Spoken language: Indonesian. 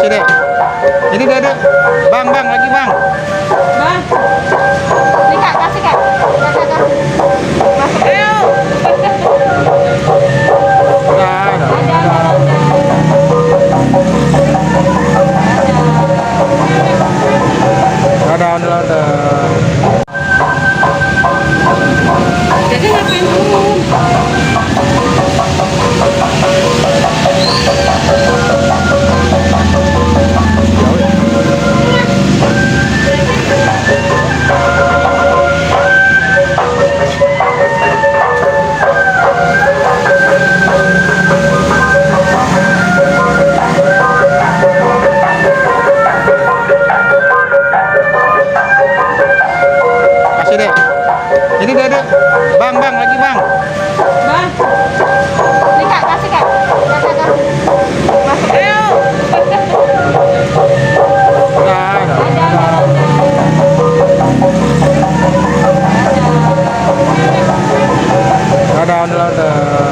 Kasih deh. Ini deh. Bang, lagi bang. Bang, ini kak kasih kak. Kak. Masuk ayo. Ada. Jadi ngapain turun? Kasih deh. Ini deh. Bang, lagi bang. Bang, ini kak kasih kak. Masuk ayo. Ada.